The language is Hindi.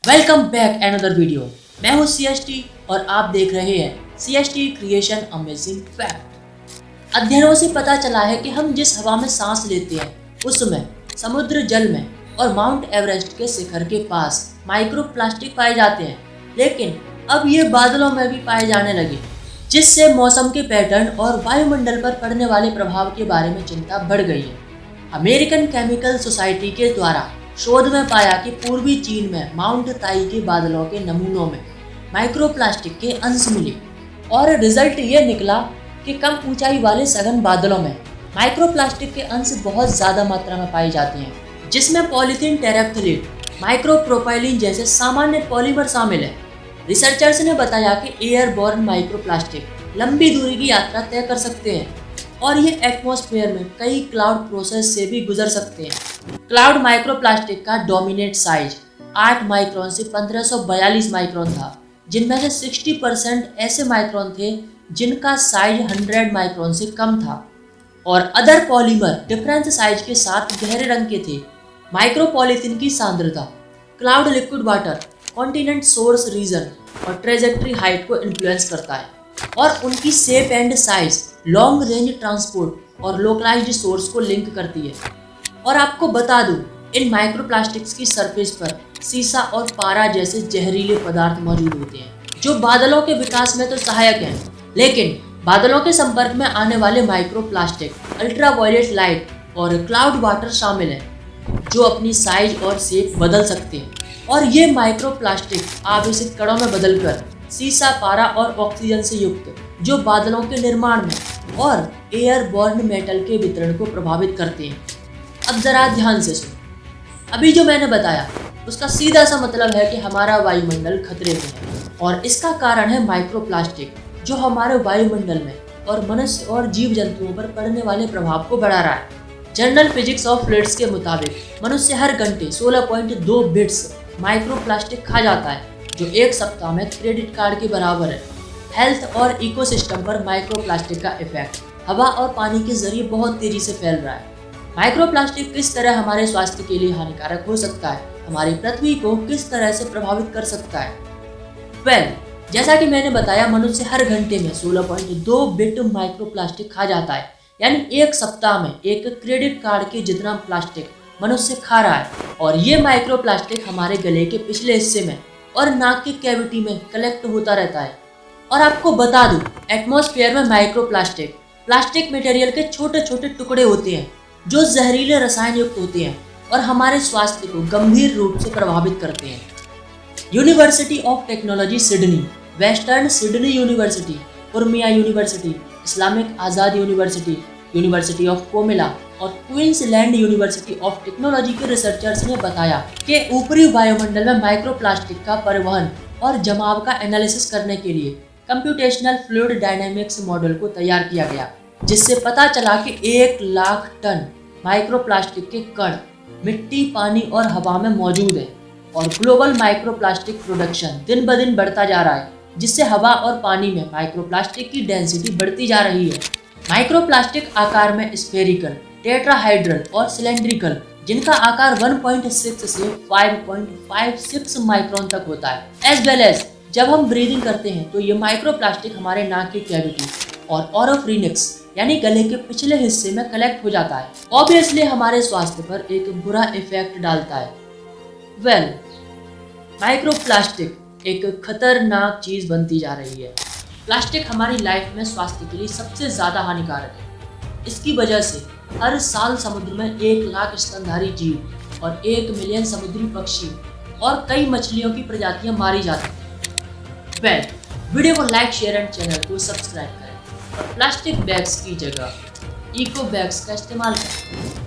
Welcome back another video. मैं हूँ CST और आप देख रहे हैं CST क्रिएशन अमेजिंग फैक्ट। अध्ययनों से पता चला है कि हम जिस हवा में सांस लेते हैं उसमें, समुद्र जल में और माउंट एवरेस्ट के शिखर के पास माइक्रो प्लास्टिक पाए जाते हैं, लेकिन अब ये बादलों में भी पाए जाने लगे, जिससे मौसम के पैटर्न और वायुमंडल पर पड़ने वाले प्रभाव के बारे में चिंता बढ़ गई है। अमेरिकन केमिकल सोसाइटी के द्वारा शोध में पाया कि पूर्वी चीन में माउंट ताई के बादलों के नमूनों में माइक्रोप्लास्टिक के अंश मिले और रिजल्ट ये निकला कि कम ऊंचाई वाले सघन बादलों में माइक्रोप्लास्टिक के अंश बहुत ज़्यादा मात्रा में पाए जाते हैं, जिसमें पॉलीथीन टेरेफ्थलेट, माइक्रोप्रोपाइलिन जैसे सामान्य पॉलीमर शामिल है। रिसर्चर्स ने बताया कि एयरबॉर्न माइक्रोप्लास्टिक लंबी दूरी की यात्रा तय कर सकते हैं और ये एटमॉस्फेयर में कई क्लाउड प्रोसेस से भी गुजर सकते हैं। क्लाउड माइक्रोप्लास्टिक का डोमिनेट साइज 8 माइक्रोन से 1542 माइक्रोन था, जिनमें से 60% ऐसे माइक्रोन थे जिनका साइज 100 माइक्रोन से कम था और अदर पॉलीमर डिफरेंस साइज के साथ गहरे रंग के थे। माइक्रोपॉलीथीन की सांद्रता cloud liquid water, continent source region और ट्रेजेक्ट्री हाइट को इन्फ्लुएंस करता है और उनकी shape and size long range transport और लोकलाइज्ड सोर्स को लिंक करती है। और आपको बता दूं, इन माइक्रोप्लास्टिक्स की सरफेस पर सीसा और पारा जैसे जहरीले पदार्थ मौजूद होते हैं, जो बादलों के विकास में तो सहायक हैं, लेकिन बादलों के संपर्क में आने वाले माइक्रोप्लास्टिक अल्ट्रावायलेट लाइट और क्लाउड वाटर शामिल हैं, जो अपनी साइज और शेप बदल सकते हैं। और ये माइक्रोप्लास्टिक आवेशित कणों में बदलकर सीसा, पारा और ऑक्सीजन से युक्त, जो बादलों के निर्माण में और एयरबॉर्न मेटल के वितरण को प्रभावित करते हैं। अब जरा ध्यान से सुनो। अभी जो मैंने बताया उसका सीधा सा मतलब है कि हमारा वायुमंडल खतरे में है और इसका कारण है माइक्रोप्लास्टिक, जो हमारे वायुमंडल में और मनुष्य और जीव जंतुओं पर पड़ने वाले प्रभाव को बढ़ा रहा है। जर्नल फिजिक्स ऑफ फ्लूइड्स के मुताबिक मनुष्य हर घंटे 16.2 बिट्स माइक्रोप्लास्टिक खा जाता है, जो एक सप्ताह में क्रेडिट कार्ड के बराबर है। हेल्थ और इकोसिस्टम पर माइक्रोप्लास्टिक का इफेक्ट हवा और पानी के जरिए बहुत तेजी से फैल रहा है। माइक्रोप्लास्टिक किस तरह हमारे स्वास्थ्य के लिए हानिकारक हो सकता है, हमारी पृथ्वी को किस तरह से प्रभावित कर सकता है? जैसा कि मैंने बताया, मनुष्य हर घंटे में 16.2 बिट माइक्रोप्लास्टिक खा जाता है, यानी एक सप्ताह में एक क्रेडिट कार्ड के जितना प्लास्टिक मनुष्य खा रहा है। और ये माइक्रोप्लास्टिक हमारे गले के पिछले हिस्से में और नाक की कैविटी में कलेक्ट होता रहता है। और आपको बता दूं, एटमॉस्फेयर में माइक्रोप्लास्टिक प्लास्टिक मटेरियल के छोटे छोटे टुकड़े होते हैं, जो जहरीले रसायन युक्त होते हैं और हमारे स्वास्थ्य को गंभीर रूप से प्रभावित करते हैं। University of technology Sydney, western Sydney university, Urmia university, Islamic Azad university, university of Comilla और क्वींसलैंड यूनिवर्सिटी ऑफ टेक्नोलॉजी के रिसर्चर्स ने बताया कि ऊपरी वायुमंडल में माइक्रोप्लास्टिक का परिवहन और जमाव का एनालिसिस करने के लिए कंप्यूटेशनल फ्लूइड डायनामिक्स मॉडल को तैयार किया गया, जिससे पता चला कि 1 लाख टन माइक्रोप्लास्टिक के कण मिट्टी, पानी और हवा में मौजूद है और ग्लोबल माइक्रोप्लास्टिक प्रोडक्शन दिन ब दिन बढ़ता जा रहा है, जिससे हवा और पानी में माइक्रोप्लास्टिक की डेंसिटी बढ़ती जा रही है। माइक्रोप्लास्टिक आकार में स्फेरिकल, टेट्राहाइड्रल और सिलेंड्रिकल, जिनका आकार 1.6 से 5.56 माइक्रोन तक होता है। एज वेल एज जब हम ब्रीदिंग करते हैं तो ये माइक्रोप्लास्टिक हमारे नाक की कैविटी और ओरोफ्रिनिक्स यानी गले के पिछले हिस्से में कलेक्ट हो जाता है। ऑब्वियसली हमारे स्वास्थ्य पर एक बुरा इफेक्ट डालता है। माइक्रोप्लास्टिक एक खतरनाक चीज बनती जा रही है। प्लास्टिक हमारी लाइफ में स्वास्थ्य के लिए सबसे ज्यादा हानिकारक है। इसकी वजह से हर साल समुद्र में 1 लाख स्तनधारी जीव और 1 मिलियन समुद्री पक्षी और कई मछलियों की प्रजातियां मारी जाती हैं। वीडियो को लाइक, शेयर एंड चैनल को सब्सक्राइब करें और प्लास्टिक बैग्स की जगह इको बैग्स का इस्तेमाल करें।